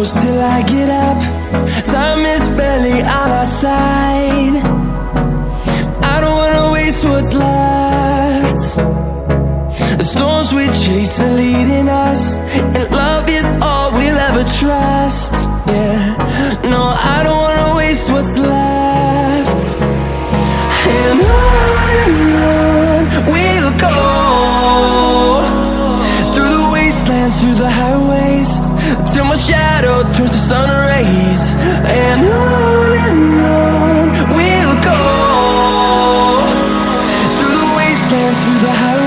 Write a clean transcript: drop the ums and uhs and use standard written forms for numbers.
close till I get up. Time is barely on our side. I don't wanna waste what's left. The storms we chase are leading us, and love is all we'll ever trust. Yeah, no, I don't wanna waste what's left. And on we'll go, through the wastelands, through the highways, till my shadow turns to sun rays. And on we'll go, through the wastelands, through the highways.